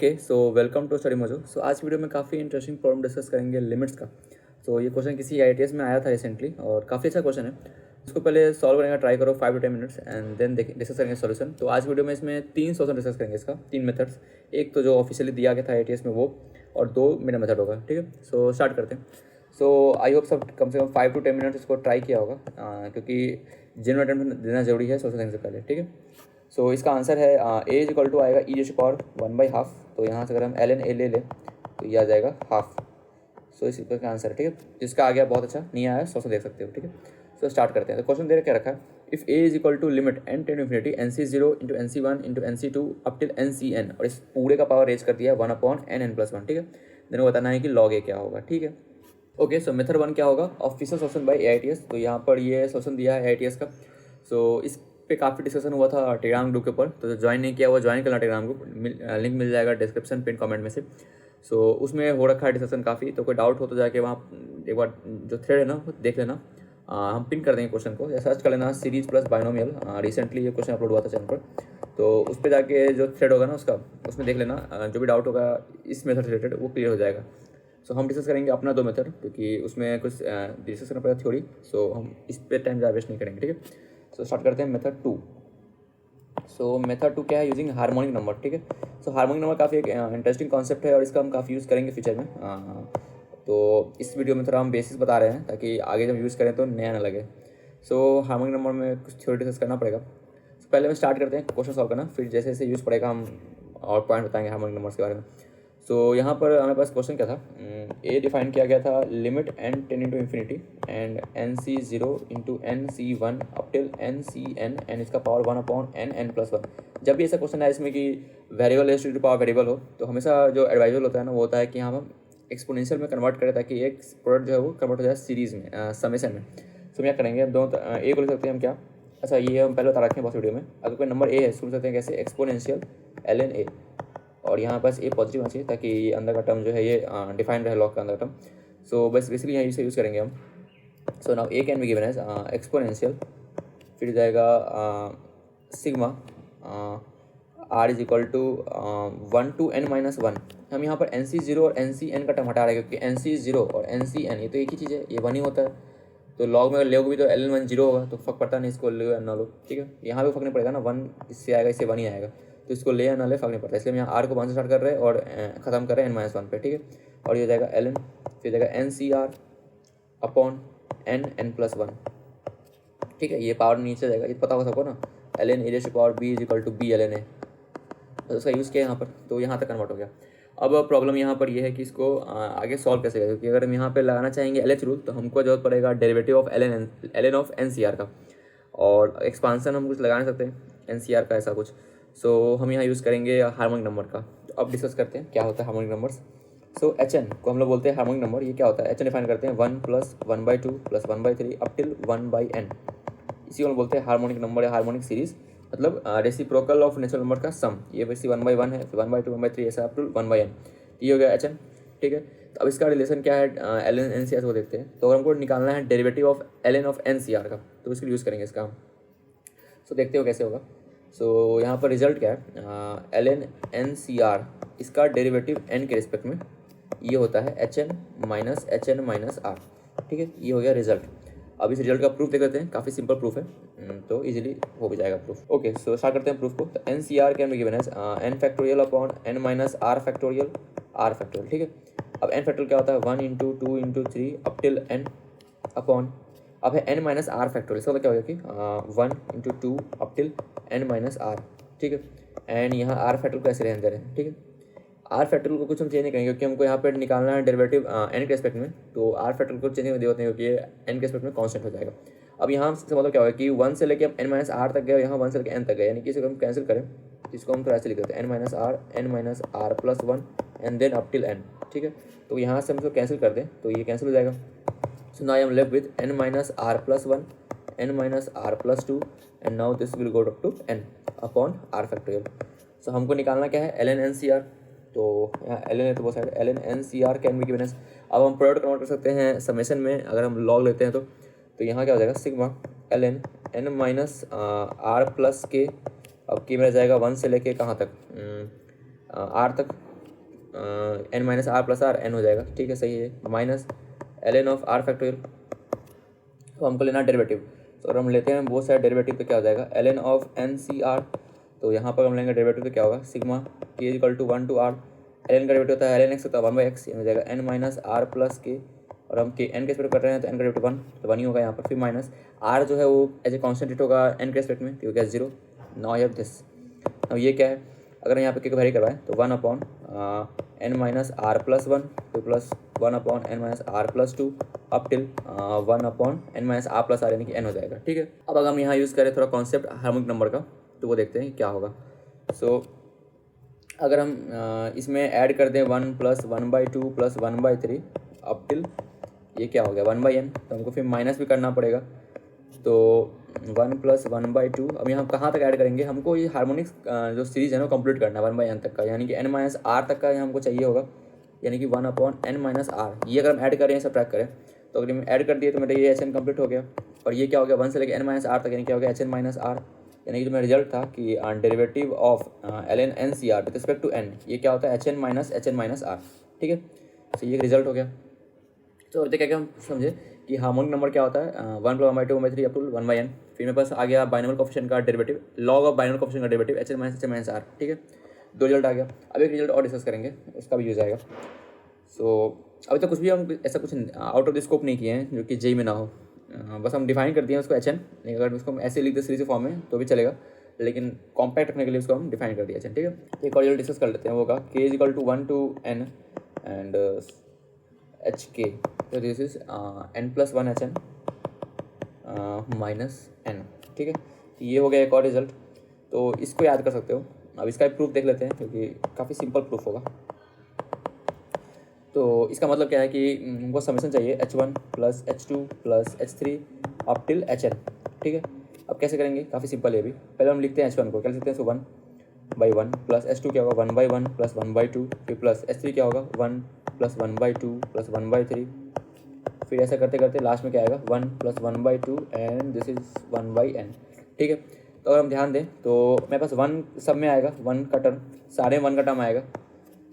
Okay so welcome to study mojo. सो आज की वीडियो में काफ़ी इंटरेस्टिंग प्रॉब्लम डिस्कस करेंगे लिमिट्स का। तो ये क्वेश्चन किसी आईटीएस में आया था रिसेंटली और काफ़ी अच्छा क्वेश्चन है। इसको पहले सॉल्व करने का ट्राई करो 5 to 10 minutes and then discuss करेंगे सॉल्यूशन। तो आज वीडियो में इसमें 3 सॉल्यूशन डिस्कस करेंगे, इसका 3 मेथड्स। एक तो जो ऑफिशियली दिया गया था आईटीएस में वो, और 2 मेरा मेथड होगा। ठीक है, सो स्टार्ट करते हैं। सो आई होप सब कम से कम 5 to 10 मिनट्स इसको ट्राई किया होगा, क्योंकि जेन्युइन अटेम्प्ट देना जरूरी है सॉल्यूशन देने से पहले। ठीक है, सो इसका आंसर है ए इज इक्वल टू आएगा ई रेज़ पावर 1/2। तो यहाँ से अगर हम एल एन ए ले लें तो ये आ जाएगा हाफ। सो इस का आंसर है। ठीक है, जिसका आ गया बहुत अच्छा, नहीं आया सो देख सकते हो। ठीक है, सो स्टार्ट करते हैं। तो क्वेश्चन दे क्या रखा है, if A is equal to limit n tends infinity n C zero into n C one into n C two up till n C n, और इस पूरे का पावर रेज कर दिया है 1/n+1। ठीक है, देन को बताना है कि लॉग ए क्या होगा। ठीक है, ओके सो मेथड 1 क्या होगा, ऑफिशियल सोल्यूशन बाय एआईटीएस। तो यहाँ पर ये सोल्यूशन दिया है एआईटीएस का। सो इस पे काफ़ी डिस्कशन हुआ था टेलीग्राम ग्रुप के ऊपर। तो जो ज्वाइन नहीं किया वो ज्वाइन करना टेलीग्राम ग्रुप, लिंक मिल जाएगा डिस्क्रिप्शन पिन कमेंट में से। सो उसमें हो रखा है डिस्कशन काफ़ी। तो कोई डाउट हो तो जाके वहाँ एक बार जो थ्रेड है ना वो देख लेना। हम पिन कर देंगे क्वेश्चन को, या सर्च कर लेना सीरीज प्लस बाइनोमियल। रिसेंटली ये क्वेश्चन अपलोड हुआ था चैनल पर। तो उस पर जाके जो थ्रेड होगा ना उसका, उसमें देख लेना। जो भी डाउट होगा इस मेथड से रिलेटेड वो क्लियर हो जाएगा। सो हम डिस्कस करेंगे अपना 2 मेथड, क्योंकि उसमें कुछ डिस्कस करना पड़ेगा थ्योरी। सो हम इस पर टाइम ज़्यादा वेस्ट नहीं करेंगे। ठीक है, सो स्टार्ट करते हैं मेथड 2। सो मेथड 2 क्या है, यूजिंग हार्मोनिक नंबर। ठीक है, सो हार्मोनिक नंबर काफ़ी एक इंटरेस्टिंग कॉन्सेप्ट है और इसका हम काफ़ी यूज़ करेंगे फ्यूचर में। तो इस वीडियो में थोड़ा हम बेसिस बता रहे हैं ताकि आगे जब यूज़ करें तो नया ना लगे। सो हार्मोनिक नंबर में कुछ थ्योरी डिस्कस करना पड़ेगा। तो पहले हम स्टार्ट करते हैं क्वेश्चन सॉल्व करना, फिर जैसे जैसे यूज़ पड़ेगा हम और पॉइंट बताएंगे हार्मोनिक नंबर्स के बारे में। सो यहाँ पर हमारे पास क्वेश्चन क्या था, ए डिफाइन किया गया था limit n tends into infinity and n C zero into n C one up till n C n and इसका पावर 1/n+1। जब भी ऐसा क्वेश्चन है इसमें कि variable as to power variable हो, तो हमेशा जो एडवाइजल होता है ना वो होता है कि हम एक्सपोनेंशियल में कन्वर्ट करें ताकि एक प्रोडक्ट जो है वो कन्वर्ट हो जाए सीरीज़ में, समेशन में। सो क्या करेंगे, हम दोनों ए को लिख सकते हैं हम क्या, अच्छा ये हम पहले बता रखे हैं बस वीडियो में। अगर कोई नंबर ए है इसको लिख सकते हैं कैसे, एक्सपोनेंशियल एल एन ए, और यहाँ पास ए पॉजिटिव होना चाहिए ताकि ये अंदर का टर्म जो है ये डिफाइंड रहे लॉग का अंदर का टर्म। सो बस बेसिकली यहाँ इसे यूज़ करेंगे हम। So now A can be given as exponential, फिर जाएगा sigma r is equal to 1 to n-1। हम यहाँ पर एन सी जीरो और एन सी एन का टर्म हटा रहे हैं, क्योंकि एन सी जीरो और एन सी एन ये तो एक ही चीज़ है, ये 1 ही होता है। तो लॉग में अगर लोगे भी तो एल एन 1 जीरो होगा, तो फर्क पड़ता नहीं इसको ले या ना लो। ठीक है, यहाँ भी फर्क नहीं पड़ेगा ना, 1 इससे आएगा इससे 1 ही आएगा, तो इसको ले या ना ले फर्क नहीं पड़ता। इसलिए हम यहाँ आर को 1 से स्टार्ट कर रहे हैं और ख़त्म कर रहे हैं n-1 पे। ठीक है, और ये हो जाएगा एल एन, फिर जाएगा N C R upon n+1। ठीक है, ये पावर नीचे जाएगा, ये पता होगा सबको ना, l n a raise to power b is equal to b l n a. तो उसका यूज़ किया यहाँ पर, तो यहाँ तक कन्वर्ट हो गया। अब प्रॉब्लम यहाँ पर ये है कि इसको आगे सॉल्व कैसे करें, क्योंकि अगर हम यहाँ पे लगाना चाहेंगे एल एच रूल तो हमको जरूरत पड़ेगा derivative of l n of n C r का, और एक्सपांसन हम कुछ लगा नहीं सकते एन सी आर का ऐसा कुछ। सो हम यहाँ यूज़ करेंगे हार्मोनिक नंबर का। तो अब डिस्कस करते हैं क्या होता है harmonic numbers. So H n को हम लोग बोलते हैं हार्मोनिक नंबर। ये क्या होता है, एच एन डिफाइन करते हैं 1 + 1/2 + 1/3 अप टिल 1/n। इसी को हम बोलते हैं हार्मोनिक नंबर या हार्मोनिक सीरीज, मतलब रेसिप्रोकल ऑफ नेचुरल नंबर का सम। ये वैसे 1/1 है, 1/2 1/3 ऐसा अप टू 1/n। ये हो गया एच एन। ठीक है, तो अब इसका रिलेशन क्या है L N N C r को देखते हैं। तो अगर हमको निकालना है derivative of l n of n C r का, तो इसके यूज़ करेंगे इसका हम। सो देखते हो कैसे होगा। सो यहाँ पर रिजल्ट क्या है, L N N C r, इसका डेरिवेटिव एन के रिस्पेक्ट में ये होता है H N minus H N minus are. ठीक है, ये हो गया रिजल्ट। अब इस रिजल्ट का प्रूफ देख लेते हैं, काफ़ी सिंपल प्रूफ है, तो इजीली हो भी जाएगा प्रूफ। ओके, सो स्टार्ट करते हैं प्रूफ को। तो n C R can be given as n factorial upon n minus r factorial r factorial. ठीक है, अब एन फैक्टोरियल क्या होता है, 1 × 2 × 3 अप टिल एन अपॉन, अब है एन माइनस आर फैक्टोरियल। इसका मतलब क्या होगा कि 1 × 2 up till n minus are. ठीक है, एंड यहाँ आर फैक्टोरियल कैसे रहने दे रहे हैं। ठीक है, आर फैक्टोरियल को कुछ हम चेंज नहीं करेंगे, क्योंकि हमको यहाँ पर निकालना है डेरिवेटिव एन के रेस्पेक्ट में। तो आर फैक्टोरियल को चेंज करने की जरूरत नहीं, क्योंकि ये एन के रेस्पेक्ट में कांस्टेंट हो जाएगा। अब यहाँ से मतलब क्या होगा कि 1 से लेके हम एन माइनस आर तक गए, यहाँ 1 से लेके एन तक गए, यानी कि इसको हम कैंसिल करें, इसको हम थोड़ा ऐसे लिख देते हैं n minus r plus 1 and then up till n. ठीक है, तो यहाँ से हम इसको कैंसिल कर दें तो ये कैंसिल हो जाएगा। So now I am left with n minus r plus 1 n minus r plus 2 and now this will go up to n upon r factorial. सो हमको निकालना क्या है, L N N C R. तो यहाँ एल एन है तो वो side L N N C R can be given as, अब हम प्रोडक्ट कन्वर्ट कर सकते हैं समेशन में, अगर हम लॉग लेते हैं तो यहाँ क्या हो जाएगा, sigma l N n minus r plus k, अब के में रह जाएगा 1 से लेके कहाँ तक, आर तक। N minus r plus r n हो जाएगा, ठीक है सही है, minus l n of r factorial. तो हमको लेना डेरिवेटिव, तो अगर हम लेते हैं बहुत सारे डेरिवेटिव तो क्या हो जाएगा l n of n C R. तो यहाँ पर हम लेंगे डेरिवेटिव तो क्या होगा sigma k equal to 1 to r, l n का डेरिवेटिव होता है एल एन एक्स होता है 1/x, ये हो जाएगा एन माइनस आर प्लस के, और हम के एन के स्पेक्ट कर रहे हैं तो एन का डेरिवेटिव 1 तो 1 ही होगा यहाँ पर, फिर माइनस आर जो है वो एज ए कॉन्स्टेंट होगा एन के स्पेक्ट में, तो हो गया 0। Now you have this. अब ये क्या है, अगर यहाँ पे के वैरी करवाएं तो 1 upon n minus r plus 1 तो plus 1 upon n minus r plus 2 up till 1 upon n minus r plus r यानी कि एन हो जाएगा, ठीक है। अब अगर हम यहाँ यूज़ करें थोड़ा कॉन्सेप्ट हार्मोनिक नंबर का तो वो देखते हैं क्या होगा। सो अगर हम इसमें ऐड कर दें 1 प्लस 1/2 प्लस 1/3 अप टिल ये क्या हो गया 1/n, तो हमको फिर माइनस भी करना पड़ेगा, तो 1 प्लस 1/2। अब यहाँ कहाँ तक ऐड करेंगे, हमको ये हार्मोनिक्स जो सीरीज़ है ना कंप्लीट करना है 1/n तक का, यानी कि n माइनस आर तक का यहाँ हमको चाहिए होगा, यानी कि 1 अपॉन n माइनस आर। ये अगर हम ऐड करें सब्ट्रैक्ट करें तो अगर हम ऐड कर दिए तो मेरा ये एच एन कंप्लीट हो गया, और ये क्या हो गया 1 से लेकर n माइनस आर तक, यानी क्या हो गया एच एन माइनस आर, यानी कि जो मेरा रिजल्ट था कि derivative of l N N C r with respect to n, ये क्या होता है एच एन माइनस आर, ठीक है। तो ये रिजल्ट हो गया। तो देखिए क्या हम समझे कि हार्मोनिक नंबर क्या होता है 1 प्लस 1/2 1/3 अप टू 1/n। फिर मेरे पास आ गया बाइनोमियल कोएफिशिएंट का derivative, log of binomial coefficient का derivative H N minus are, ठीक है। 2 रिजल्ट आ गया। अब एक रिजल्ट और डिस्कस करेंगे, उसका भी यूज आएगा। सो अभी तक कुछ भी हम ऐसा कुछ आउट ऑफ द स्कोप नहीं किए हैं जो कि जेई में ना हो, बस हम डिफाइन कर दिए हैं उसको एच एन, लेकिन अगर उसको हम ऐसे लिख दे सीरीज फॉर्म में तो भी चलेगा, लेकिन कॉम्पैक्ट रखने के लिए उसको हम डिफाइन कर दिया एच एन, ठीक है। एक और रिजल्ट डिस्कस कर लेते हैं, वो का k is equal to 1 to n and h k, तो this is n plus 1 h N minus n, ठीक है। तो ये हो गया एक और रिजल्ट, तो इसको याद कर सकते हो। अब इसका एक प्रूफ देख लेते हैं क्योंकि काफ़ी सिंपल प्रूफ होगा। तो इसका मतलब क्या है कि हमको समेशन चाहिए h1 plus h2 plus h3 up till hn, ठीक है। अब कैसे करेंगे, काफ़ी सिंपल है। अभी पहले हम लिखते हैं h1 को, क्या लिख सकते हैं, सो 1/1 प्लस h2 क्या होगा 1/1 प्लस 1/2, फिर प्लस h3 क्या होगा 1 प्लस 1/2 प्लस 1/3, फिर ऐसा करते करते लास्ट में क्या आएगा 1 plus 1/2 and this is 1/n, ठीक है। तो अगर हम ध्यान दें तो मेरे पास 1 सब में आएगा, 1 का टर्म सारे 1 का टर्म आएगा,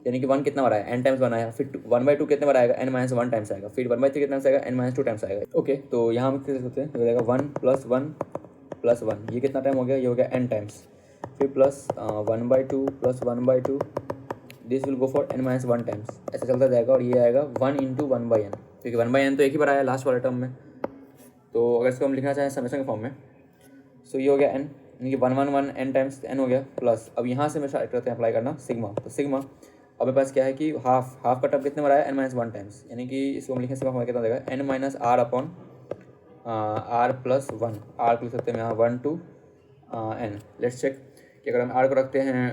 यानी कि 1 कितना बार आया n टाइम्स 1 आया, फिर 1/2 कितने बार आएगा n माइनस 1 टाइम्स आएगा, फिर 1/3 कितने टाइम्स आएगा n माइनस 2 टाइम्स आएगा, ओके। तो यहाँ हम क्या सोचते हैं, हो जाएगा 1 प्लस 1 प्लस 1, ये कितना टाइम हो गया, ये हो गया n टाइम्स, फिर plus 1/2 plus 1/2, this will go for n minus 1 times, ऐसा चलता जाएगा, और ये आएगा 1 इंटू 1/n, क्योंकि 1/n तो एक ही बार आया लास्ट वाले टर्म में। तो अगर इसको हम लिखना चाहें समेशन के फॉर्म में, सो ये हो गया n, यानी कि 1 n टाइम्स n हो गया, प्लस अब यहाँ से मैं स्टार्ट करते हैं अप्लाई करना सिग्मा, तो सिग्मा अब मेरे पास क्या है कि हाफ का टर्म कितने बार आया n माइनस 1 टाइम्स, यानी कि इसको हम लिखें सिग्मा फॉर्म कितना देगा n minus r upon r plus 1, r को लिख सकते हैं यहाँ 1 टू n। लेट्स चेक कि अगर हम आर को रखते हैं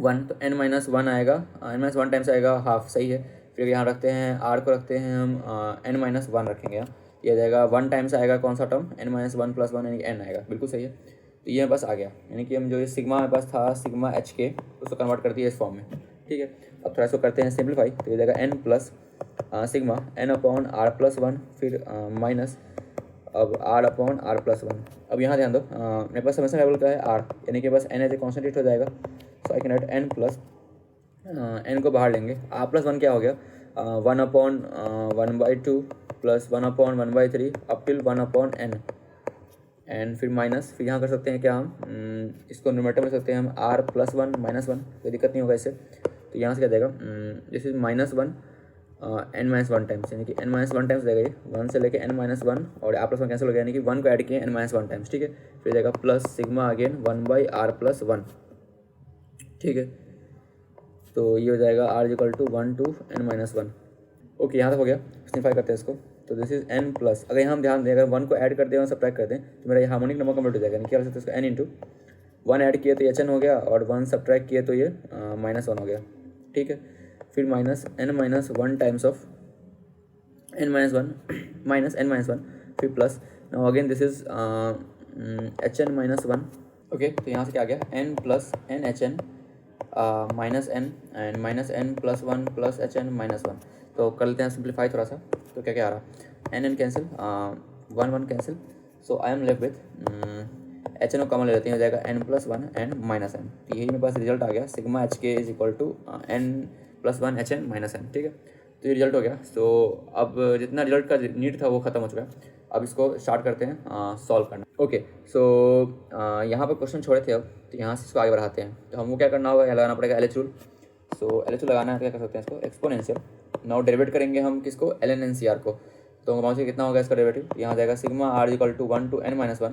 1 तो n माइनस 1 आएगा, n माइनस 1 टाइम्स आएगा हाफ, सही है। फिर यहाँ रखते हैं आर को रखते हैं हम n माइनस 1 रखेंगे, यहाँ ये आ जाएगा 1 टाइम्स आएगा कौन सा टर्म n माइनस 1 प्लस 1 यानी कि n आएगा, बिल्कुल सही है। तो ये बस आ गया, यानी कि हम जो ये सिग्मा हमारे पास था सिग्मा एच के उसको कन्वर्ट कर दिया इस फॉर्म में, ठीक है। अब थोड़ा इसको करते हैं सिंप्लीफाई, तो ये जाएगा n plus sigma n upon r plus 1, फिर माइनस अब r अपॉन आर प्लस 1। अब यहाँ ध्यान दो मेरे पास समेशन लेवल का है r, यानी कि बस n एज ए कॉन्स्टेंट हो जाएगा, so I can write n plus n को बाहर लेंगे, r प्लस 1 क्या हो गया 1 upon 1/2 plus 1 upon 1/3 up till 1 upon n, and फिर माइनस, फिर यहाँ कर सकते हैं क्या हम इसको न्यूमरेटर में सकते हैं हम r प्लस 1 माइनस 1, कोई दिक्कत नहीं होगा इससे। तो यहाँ से क्या देगा this is minus 1 n minus 1 times, यानी कि n माइनस 1 टाइम्स देगा ये 1 से लेके n माइनस 1, और r प्लस 1 कैंसिल हो गया, यानी कि 1 को ऐड किए n माइनस 1 टाइम्स, ठीक है। फिर देगा plus sigma again 1/r plus 1, ठीक है। तो ये हो जाएगा r equal to 1 to n minus 1, okay. यहाँ तक हो गया, सिंप्लीफाई करते हैं इसको, तो दिस इज n प्लस, अगर यहाँ हम ध्यान दें अगर 1 को ऐड कर दें और सब्ट्रैक्ट कर दें तो मेरा ये हार्मोनिक नंबर कंप्लीट हो जाएगा, यानी क्या हो सकता है इसको n इंटू 1 ऐड किए तो hn हो गया, और 1 सब्ट्रैक्ट किए तो ये माइनस 1 हो गया, ठीक है। फिर minus n minus 1 times of n minus 1 minus n minus 1, फिर plus, now again this is hn minus 1, okay. तो यहाँ से क्या आ गया n plus n hn minus n and minus n plus 1 plus hn minus 1। तो कर लेते हैं सिंप्लीफाई थोड़ा सा, तो क्या क्या आ रहा है n cancel 1 1 cancel, so I am left with h n को कॉमन ले लेते हैं, हो जाएगा n+1 n माइनस एन। तो यही मेरे पास रिजल्ट आ गया, sigma h k is equal to n+1 h N minus n. ठीक है, तो ये रिजल्ट हो गया। सो अब जितना रिजल्ट का नीड था वो खत्म हो चुका है। अब इसको स्टार्ट करते हैं सॉल्व करना। ओके, सो यहाँ पर क्वेश्चन छोड़े थे, अब तो यहाँ से इसको आगे बढ़ाते हैं। तो हमको क्या करना होगा, यहाँ लगाना पड़ेगा L H rule. So L H rule लगाना है, क्या कर सकते हैं इसको, एक्सपोनेंशियल। नाउ डेरिवेट करेंगे हम किसको, l N N C r को। तो पहुँच के कितना होगा इसका डेरिवेटिव, यहाँ जाएगा sigma r equal to 1 to n minus 1,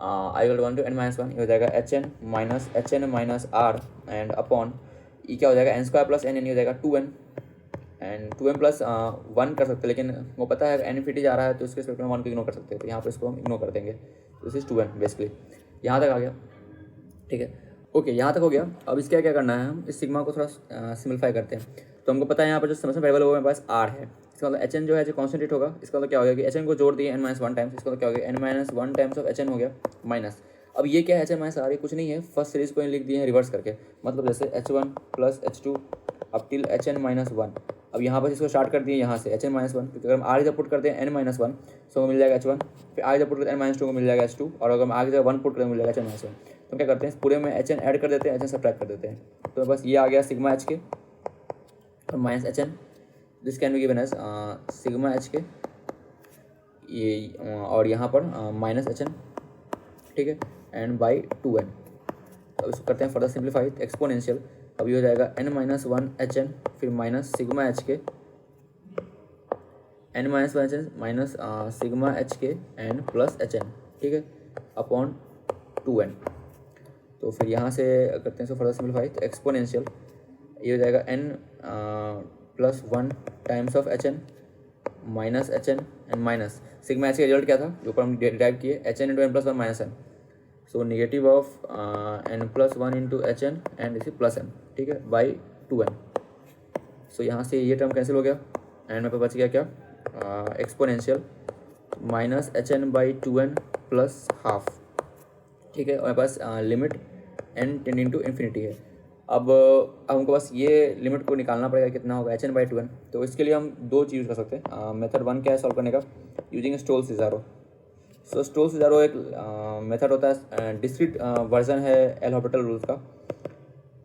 I equal 1 to n minus 1, ये हो जाएगा H N minus R and upon E क्या हो जाएगा n² प्लस एन, यानी हो जाएगा 2n एंड 2m प्लस 1 कर सकते हैं, लेकिन वो पता है n इन्फिनिटी जा रहा है तो इसके रिस्पेक्ट में 1 को इग्नोर कर सकते हैं, तो यहाँ पर इसको हम इग्नोर कर देंगे। तो दिस इज 2n बेसिकली। यहाँ तक आ गया, ठीक है। ओके, यहाँ तक हो गया। अब इसका क्या करना है, हम इस सिग्मा को थोड़ा सिम्प्लीफाई करते हैं। तो हमको पता है यहाँ पर जो समेशन वेरिएबल होगा मेरे पास r है, इसका मतलब एच एन जो है जो कॉन्स्टेंट होगा, इसका मतलब क्या हो गया कि एच एन को जोड़ दिए n-1 टाइम्स, इसका मतलब क्या हो गया n-1 times of H N हो गया माइनस। अब ये क्या है, एच एन माइनस आर, ये कुछ नहीं है, फर्स्ट सीरीज को लिख दिए हैं रिवर्स करके, मतलब जैसे h1 plus h2 up till hn-1। अब यहाँ पर इसको स्टार्ट कर दिए यहाँ से hn-1, क्योंकि अगर हम आगे जब पुट करते हैं n-1 तो मिल जाएगा h1, फिर आगे जब पुट करते हैं n-2 को मिल जाएगा h2, और अगर हम आगे जब 1 पुट करते हैं मिल जाएगा hn-1। तो क्या करते हैं, पूरे में hn ऐड कर देते हैं, hn सब्ट्रैक्ट कर देते हैं। तो बस ये आ गया सिग्मा एच के और minus hn, this can be given as sigma h k ये, और यहाँ पर माइनस hn, ठीक है, एंड बाई 2n। अब इसको करते हैं फर्दर सिंप्लीफाई, एक्सपोनेंशियल। अब ये हो जाएगा n-1 hn, फिर माइनस सिग्मा एच के n-1 hn minus sigma h के एन प्लस hn, ठीक है, अपॉन 2n। तो फिर यहाँ से करते हैं इसको फर्दर सिंप्लीफाई, तो एक्सपोनेंशियल ये हो जाएगा n+1 times of hn minus hn and minus sigma H का रिजल्ट क्या था जो ऊपर हम डिराइव किए, hn into n+1 minus n, so negative of n+1 into hn and इसी प्लस n, ठीक है, बाई 2n। सो यहाँ से ये टर्म कैंसिल हो गया एंड मेरे पास बच गया क्या, exponential minus hn by 2n plus half, ठीक है, और मेरे पास limit n tending to infinity है। अब हमको बस ये लिमिट को निकालना पड़ेगा, कितना होगा hn बाई 2n। तो इसके लिए हम दो चीज़ यूज़ कर सकते हैं। मेथड 1 क्या है सॉल्व करने का, यूजिंग स्टोल्स-इज़ारो। सो स्टोल्स-इज़ारो एक मेथड होता है, डिस्क्रीट वर्जन है एल हॉपिटल रूल्स का।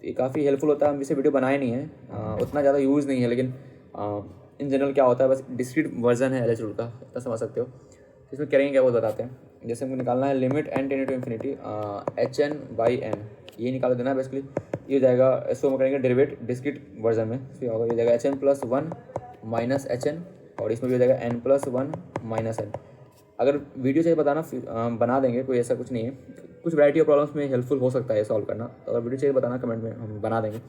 ये काफ़ी हेल्पफुल होता है, हम इसे वीडियो बनाए नहीं है, उतना ज़्यादा यूज़ नहीं है, लेकिन इन जनरल क्या होता है, बस डिस्क्रीट वर्जन है एल एच रूल का, इतना समझ सकते हो। इसमें करेंगे क्या वो बताते हैं। जैसे हमको निकालना है limit n tending to infinity hn by n, ये निकाल देना है बेसिकली। ये हो जाएगा, इसको हम करेंगे डेरिवेट डिस्क्रीट वर्जन में, तो क्या होगा, ये जाएगा hn+1 माइनस hn, और इसमें भी हो जाएगा n+1 माइनस n। अगर वीडियो चाहिए बताना बना देंगे, कोई ऐसा कुछ नहीं है, कुछ वैरायटी ऑफ प्रॉब्लम्स में हेल्पफुल हो सकता है सॉल्व करना। तो अगर वीडियो चाहिए बताना कमेंट में, हम बना देंगे।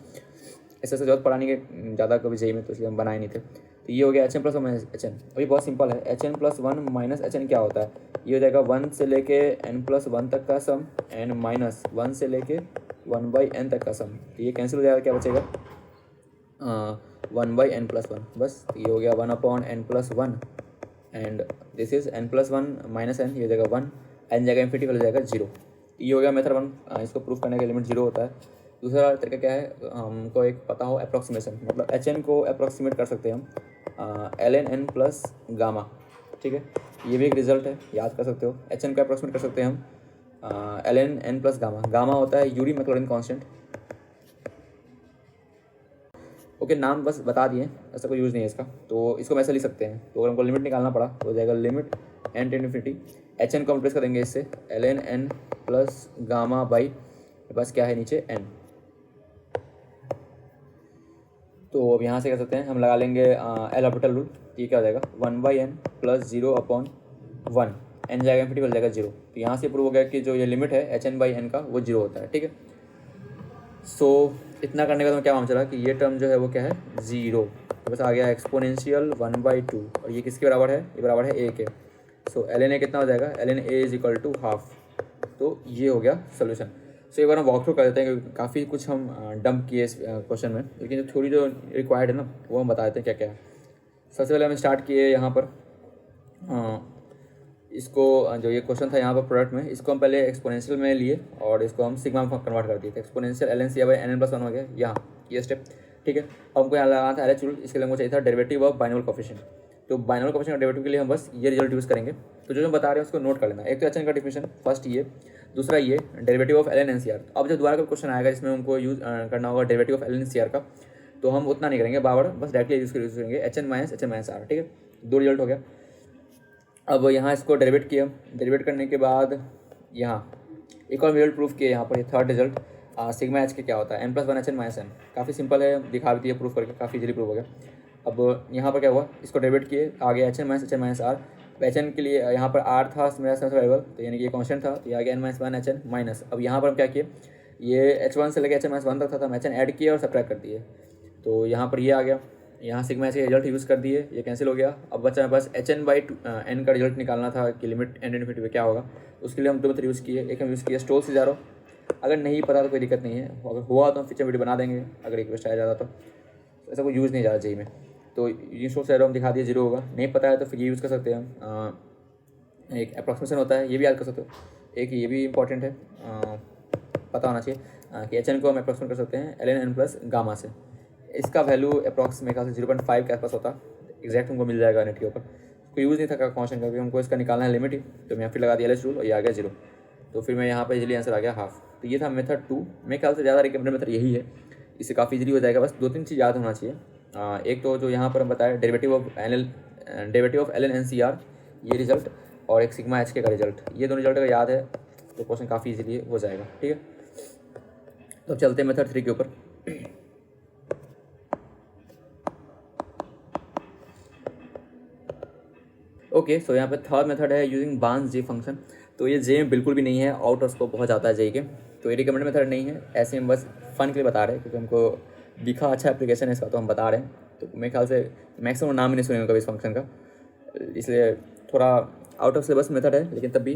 ऐसे जरूरत पड़ाने के ज़्यादा कभी जेई में, तो इसलिए हम बनाए नहीं थे। तो ये हो गया hn+1 माइनस hn। और ये बहुत सिंपल है, hn+1 माइनस hn क्या होता है, ये हो जाएगा 1 से लेके n+1 तक का सम एंड माइनस 1 से लेके 1/n तक का सम। तो ये कैंसिल हो जाएगा, क्या बचेगा 1/n+1, बस ये हो गया 1/n+1 and this is n+1 minus n, ये हो जाएगा 1, n जगह इन्फिनिटी हो जाएगा 0। ये हो गया मेथड 1, इसको प्रूफ करने का लिमिट 0 होता है। दूसरा तरीका क्या है, हमको एक पता हो अप्रॉक्सीमेशन, मतलब hn को अप्रॉक्सीमेट कर सकते हैं हम ln n प्लस गामा, ठीक है, ये भी एक रिजल्ट है, याद कर सकते हो। hn को अप्रॉक्सीमेट कर सकते हैं हम ln n plus gamma. Gamma होता है यूरी मैक्लॉरिन कांस्टेंट। ओके, नाम बस बता दिए, ऐसा कोई यूज़ नहीं है इसका, तो इसको वैसे लिख सकते हैं। तो अगर हमको लिमिट निकालना पड़ा तो हो जाएगा limit n tend infinity, hn को हम रिप्लेस कर देंगे इससे ln n plus gamma by, मेरे पास क्या है नीचे n। तो अब यहाँ से क्या सकते हैं, हम लगा लेंगे एल हॉपिटल रूल। ये क्या हो जाएगा 1/n प्लस 0/1, n जाएगा इन्फिनिटी, बन जाएगा 0। तो यहाँ से प्रूव हो गया कि जो ये लिमिट है hn/n का वो 0 होता है, ठीक है। सो इतना करने का तो क्या मालूम चला कि ये टर्म जो है वो क्या है 0। तो बस आ गया एक्सपोनेंशियल 1/2, और ये किसके बराबर है, ये बराबर है a के। सो ln a कितना हो जाएगा, ln a is equal to half. तो ये हो गया सोल्यूशन। सो एक बार हम वॉक थ्रू कर देते हैं, क्योंकि काफ़ी कुछ हम डंप किए इस क्वेश्चन में, लेकिन थोड़ी जो रिक्वायर्ड है ना वो हम बता देते हैं क्या क्या है। सबसे पहले हम स्टार्ट किए यहाँ पर इसको, जो ये क्वेश्चन था यहाँ पर प्रोडक्ट में, इसको हम पहले एक्सपोनेंशियल में लिए और इसको हम सिग्मा में कन्वर्ट कर दिए थे। Exponential ln c by n+1 हो गया यहाँ, ये स्टेप, ठीक है। अब हमको यहाँ लगाना था एल एच रूल, इसके लिए मुझे चाहिए था डेरिवेटिव ऑफ बाइनोमियल कोएफिशिएंट। तो बाइनोमियल कोएफिशिएंट का डेरिवेटिव के लिए हम बस ये रिजल्ट यूज़ करेंगे। तो जो हम बता रहे हैं उसको नोट कर लेना। एक तो HN का डिफिनेशन फर्स्ट ये, दूसरा ये डेरिवेटिव ऑफ ln NCR। अब जब दोबारा कोई क्वेश्चन आएगा जिसमें हमको यूज़ करना होगा डेरिवेटिव ऑफ ln NCR का, तो हम उतना नहीं करेंगे बार बस डायरेक्टली यूज़ करेंगे HN माइनस R। ठीक है, दो रिजल्ट हो गया। अब यहाँ इसको डेरिवेट किया, डेरिवेट करने के बाद यहाँ एक और रिजल्ट प्रूफ किया। यहाँ पर ये थर्ड रिजल्ट सिग्मा एच के क्या होता है n+1 HN माइनस n। काफ़ी सिंपल है, दिखा भी दिया प्रूफ करके, काफ़ी इजीली प्रूफ हो गया। अब यहाँ पर क्या हुआ, इसको डेरिवेट किए, आ गया HN माइनस R। HN के लिए यहाँ पर R था मेरा सबसे वेरिएबल, तो यानी कि ये कांस्टेंट था, तो ये आ गया n-1 HN माइनस। अब यहाँ पर हम क्या किए, ये H1 से लेकर HN-1 तक था, हम HN ऐड किए और सब्ट्रैक्ट कर दिए, तो यहाँ पर ये आ गया। यहाँ सिग्मा एच के रिजल्ट यूज़ कर दिए, ये कैंसिल हो गया। अब बचा मेरे पास HN/n का रिजल्ट निकालना था कि लिमिट n इन्फिनिटी पे क्या होगा। उसके लिए हम दो मेथड यूज़ किए। एक हम यूज़ किया स्टोक्स थ्योरम, अगर नहीं पता तो कोई दिक्कत नहीं है, अगर हुआ तो हम फ्यूचर वीडियो बना देंगे अगर रिक्वेस्ट आया ज़्यादा, तो ऐसा कोई यूज़ नहीं ज़्यादा चाहिए में। तो ये स्टोक्स थ्योरम दिखा दिया, 0 होगा। नहीं पता है तो फिर ये यूज़ कर सकते हैं हम, एक अप्रॉक्सीमेशन होता है, ये भी याद कर सकते हो। एक ये भी इंपॉर्टेंट है, पता होना चाहिए कि HN को हम अप्रॉक्सीमेट कर सकते हैं ln n प्लस गामा से। इसका वैल्यू अप्रॉक्स मेरे ख्याल से 0.5 के आसपास होता, एग्जैक्ट हमको मिल जाएगा नेट के ऊपर। कोई यूज़ नहीं था कॉन्स्टेंट का, हमको इसका निकालना है लिमिट ही, तो मैं फिर लगा दिया LH रूल और ये आ गया 0। तो फिर मैं यहाँ पर इजीली आंसर आ गया हाफ। तो ये था मेथड 2। मेरे ख्याल से ज़्यादा रिकमेंडेड मेथड यही है, इससे काफ़ी इजीली हो जाएगा। बस 2-3 चीज़ याद होना चाहिए। एक तो जो यहाँ पर हम बताया डेरिवेटिव ऑफ ln NCR ये रिजल्ट, और एक सिग्मा एच के का रिजल्ट, ये दोनों रिजल्ट अगर याद है तो क्वेश्चन काफ़ी इजीली हो जाएगा। ठीक है, तो चलते हैं मेथड 3 के ऊपर। ओके, सो यहाँ पे थर्ड मेथड है यूजिंग बार्न्स जी फंक्शन। तो ये जे में बिल्कुल भी नहीं है, आउट ऑफ स्कोप बहुत जाता है जे के, तो ये रिकमेंडेड मेथड नहीं है। ऐसे हम बस फन के लिए बता रहे हैं, क्योंकि हमको दिखा अच्छा एप्लीकेशन है इसका, तो हम बता रहे हैं। तो मेरे ख्याल से मैक्सिमम नाम ही नहीं सुनेंगे कभी इस फंक्शन का, इसलिए थोड़ा आउट ऑफ सिलेबस मेथड है, लेकिन तब भी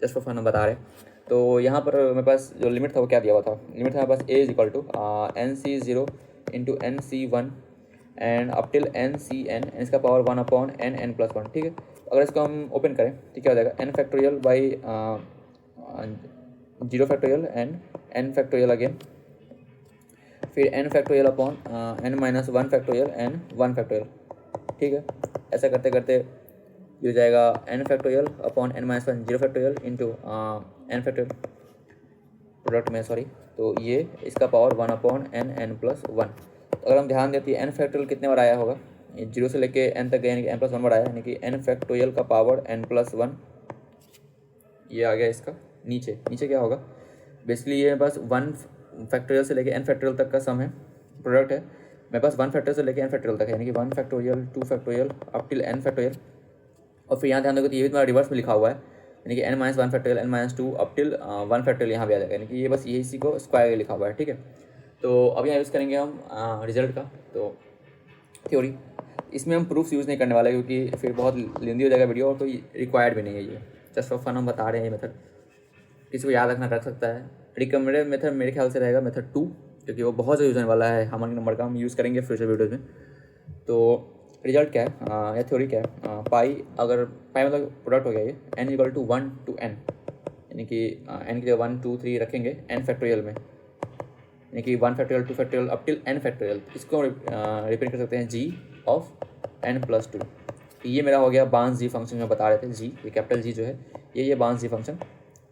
जस्ट फॉर फन हम बता रहे हैं। तो यहाँ पर मेरे पास जो लिमिट था वो क्या दिया हुआ था, लिमिट था मेरे पास a = NC0 × NC1 and up till NCn, इसका पावर 1/n+1। ठीक है, तो अगर इसको हम ओपन करें तो क्या हो जाएगा, n factorial by 0 factorial and n factorial again, फिर n factorial upon n-1 factorial and 1 factorial. ठीक है, ऐसा करते करते ये हो जाएगा n factorial upon n-1 0 factorial into n factorial product में, सॉरी, तो ये इसका पावर 1/n+1। अगर हम ध्यान देते हैं n फैक्टोरियल कितने बार आया होगा, 0 से लेके n तक गए, यानी कि n+1 बार आया, यानी कि n फैक्टोरियल का पावर n+1 ये आ गया। इसका नीचे नीचे क्या होगा, बेसिकली ये बस 1 फैक्टोरियल से लेके n फैक्टोरियल तक का सम है, प्रोडक्ट है। मेरे पास 1 फैक्टोरियल से लेके n फैक्टोरियल तक है, यानी कि 1 factorial 2 factorial up till n factorial. और फिर यहाँ ध्यान दोगे तो ये भी तुम्हारा रिवर्स में लिखा हुआ है, यानी कि n-1 factorial n-2 up till 1 factorial यहाँ भी आ जाएगा, यानी कि ये बस ये इसी को स्क्वायर लिखा हुआ है। ठीक है, तो अब यहाँ यूज़ करेंगे हम रिजल्ट का। तो थ्योरी, इसमें हम प्रूफ्स यूज़ नहीं करने वाले, क्योंकि फिर बहुत लेंदी हो जाएगा वीडियो, और कोई रिक्वायर्ड भी नहीं है, ये जस्ट फॉर फन हम बता रहे हैं। ये मेथड किसी को याद रखना रख सकता है। रिकमेंडेड मेथड मेरे ख्याल से रहेगा मेथड 2, क्योंकि वो बहुत ज़्यादा यूज़ होने वाला है, हमारे नंबर का हम यूज़ करेंगे फ्यूचर वीडियोज़ में। तो रिजल्ट क्या है या थ्योरी क्या है, पाई, अगर पाई मतलब प्रोडक्ट हो गया ये, n = 1 to n, यानी कि n के लिए 1 2 3 रखेंगे n फैक्टोरियल में, यानी कि 1 factorial 2 factorial up till n factorial. इसको रिप्रेजेंट कर सकते हैं g ऑफ n+2। ये मेरा हो गया बार्न्स जी फंक्शन जो बता रहे थे, जी ये कैपिटल जी जो है ये बार्न्स जी फंक्शन।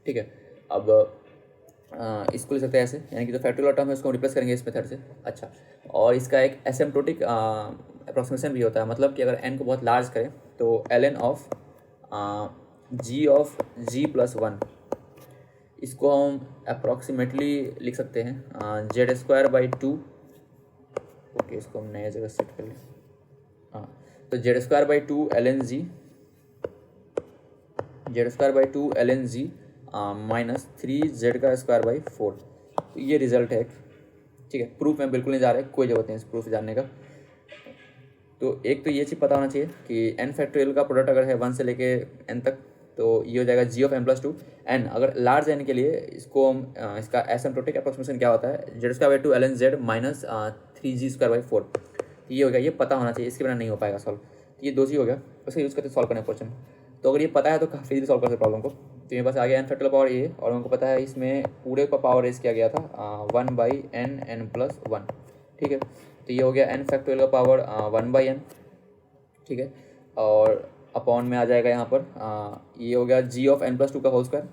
ठीक है, अब इसको ले सकते हैं ऐसे, यानी कि जो फैक्टोरियल टर्म है उसको रिप्लेस करेंगे इस मेथड से। अच्छा, और इसका एक एसिम्प्टोटिक अप्रॉक्सीमेशन भी होता है, मतलब कि अगर n को बहुत लार्ज करें तो ln of g of g+1, इसको हम अप्रॉक्सीमेटली लिख सकते हैं z²/2। ओके, इसको हम नए जगह सेट कर लें। हाँ, तो z²/2 ln g, z²/2 ln g minus 3z²/4। तो ये रिजल्ट है। ठीक है, प्रूफ में बिल्कुल नहीं जा रहे, कोई ज़रूरत नहीं इस प्रूफ जानने का। तो एक तो ये चीज़ पता होना चाहिए कि n फैक्टोरियल का प्रोडक्ट अगर है 1 से लेके n तक, तो ये हो जाएगा g ऑफ n+2 n। अगर लार्ज n के लिए इसको हम इसका एसिम्प्टोटिक अप्रॉक्सीमेशन क्या होता है, z²/2 ln z minus 3g²/4। ये हो गया, ये पता होना चाहिए, इसके बिना नहीं हो पाएगा सॉल्व। तो ये दो चीज़ हो गया, उसका यूज़ करते सॉल्व करने क्वेश्चन। तो अगर ये पता है तो काफ़ी इजीली सॉल्व कर सकते प्रॉब्लम को। तो मेरे पास आ गया n फैक्टोरियल पावर a, और उनको पता है इसमें पूरे का पावर रेस किया गया था 1/n+1। ठीक है, तो ये हो गया n फैक्टोरियल का पावर 1/n। ठीक है, और अपॉन में आ जाएगा यहाँ पर ये हो गया g of n plus two का whole square,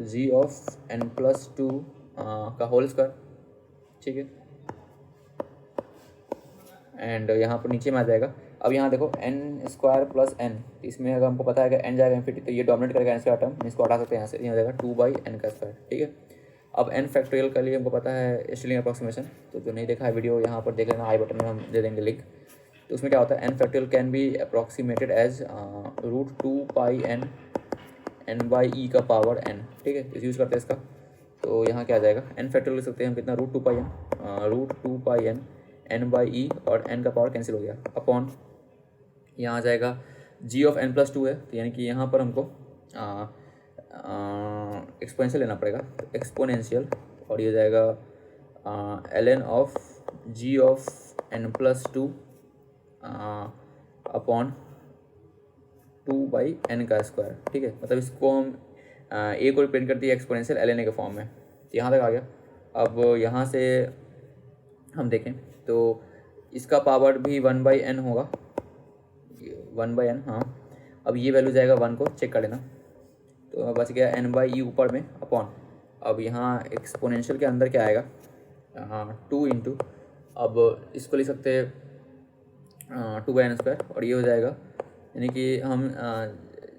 g of n plus two का होल स्क्वायर, ठीक है। एंड यहाँ पर नीचे में आ जाएगा, अब यहाँ देखो n स्क्वायर प्लस n, इसमें अगर हमको पता है कि n जाएगा इन्फिनिटी तो ये डोमिनेट करेगा n स्क्वायर टर्म, इसको हटा सकते हैं यहाँ से, यहाँ जाएगा 2/n का स्क्वायर, ठीक है। अब n फैक्टोरियल के लिए हमको पता है स्टिलिंग अप्रॉक्सीमेशन, तो जो नहीं देखा है वीडियो यहाँ पर देख लेना, आई बटन में हम दे देंगे लिंक। तो उसमें क्या होता है, n factorial can be approximated as √2πn n/e का पावर n, ठीक है, इस यूज़ करते हैं इसका। तो यहाँ क्या आ जाएगा, n फैक्टोरियल लिख सकते हैं हम कितना, √2πn n/e और n का पावर कैंसिल हो गया, अपॉन यहाँ आ जाएगा g of n plus to है, तो यानी कि यहाँ पर हमको एक्सपोनेंशियल लेना पड़ेगा, तो एक्सपोनेंशियल, और ये जाएगा ln of g of n plus two upon 2/n का स्क्वायर, ठीक है। मतलब इसको हम a को रिप्रेजेंट करती है एक्सपोनेंशियल ln a के फॉर्म में, तो यहाँ तक आ गया। अब यहाँ से हम देखें तो इसका पावर भी 1/n होगा, 1/n, हाँ। अब ये वैल्यू जाएगा 1 को चेक कर लेना, तो बच गया n/e ऊपर में अपॉन, अब यहाँ एक्सपोनेंशियल के अंदर क्या आएगा, 2 इंटू, अब इसको लिख सकते हैं 2/n स्क्वायर, और ये हो जाएगा, यानी कि हम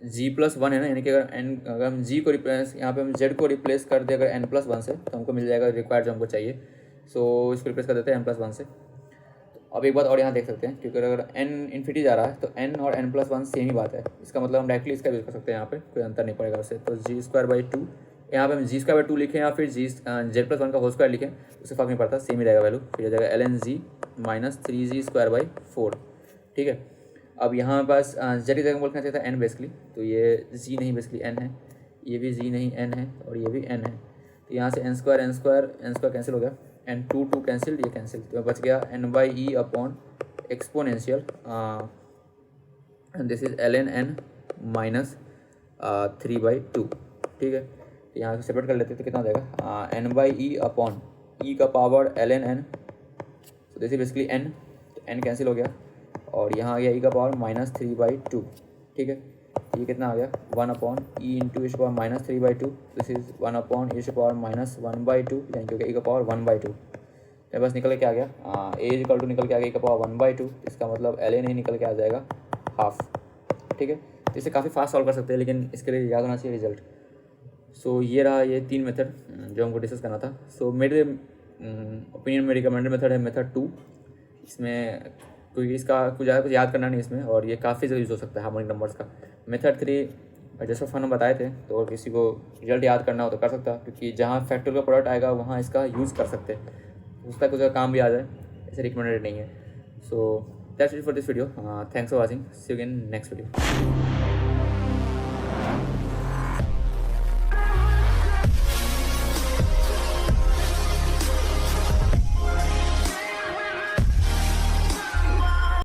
g+1 है ना, यानी कि अगर हम g को रिप्लेस, यहाँ पे हम z को रिप्लेस कर दे अगर n+1 से, तो हमको मिल जाएगा रिक्वायर्ड जो हमको चाहिए। सो इसको रिप्लेस कर देते हैं n+1 से। तो अब एक बात और यहाँ देख सकते हैं, क्योंकि अगर n इन्फिनिटी जा रहा है तो n और n+1 सेम ही बात है, इसका मतलब हम डायरेक्टली इसका यूज़ कर सकते हैं, यहाँ पे कोई अंतर नहीं पड़ेगा उससे। तो g²/2, यहाँ पे हम g²/2 लिखें या फिर z+1 का होल स्क्वायर लिखें, उससे फर्क नहीं पड़ता, सेम ही रहेगा वैल्यू, फिर आ जाएगा ln g माइनस 3g²/4, ठीक है। अब यहाँ पास z की जगह बोलना चाहिए था n बेसिकली, तो ये g नहीं बेसिकली n है, ये भी g नहीं n है, और ये भी n है, तो यहाँ से n² कैंसिल हो गया, n2 कैंसिल, ये कैंसिल, तो बच गया n/e upon exponential, this is ln n minus 3/2, ठीक है। तो यहाँ से सेपरेट कर लेते हैं तो कितना हो जाएगा, n/e अपॉन e का पावर ln n, तो दिस इज बेसिकली n, तो n कैंसिल हो गया, और यहाँ आ गया e का पावर माइनस 3/2, ठीक है। ये कितना आ गया, 1/e into e power minus 3/2, this is 1/e power minus 1/2, यानी कि e का पावर 1/2, तो बस निकल के आ गया a इक्वल टू निकल के आ गया e का पावर 1/2, इसका मतलब ln a निकल के आ जाएगा हाफ, ठीक है। तो इसे काफ़ी फास्ट सॉल्व कर सकते हैं, लेकिन इसके लिए याद होना चाहिए रिजल्ट। सो ये रहा ये 3 मेथड जो हमको डिस्कस करना था। सो मेरे ओपिनियन में रिकमेंडेड मेथड है मेथड 2, इसमें क्योंकि इसका कुछ ज़्यादा कुछ याद करना नहीं इसमें, और ये काफ़ी ज़रूरी यूज़ हो सकता है हार्मोनिक नंबर्स का। मेथड 3 जैसे फन हम बताए थे, तो और किसी को रिजल्ट याद करना हो तो कर सकता है, क्योंकि जहाँ फैक्टोरियल का प्रोडक्ट आएगा वहाँ इसका यूज़ कर सकते हैं, उसका कुछ काम भी आ जाए, ऐसे रिकमेंडेड नहीं है। So that's it for this video, thanks for watching, see you again next video.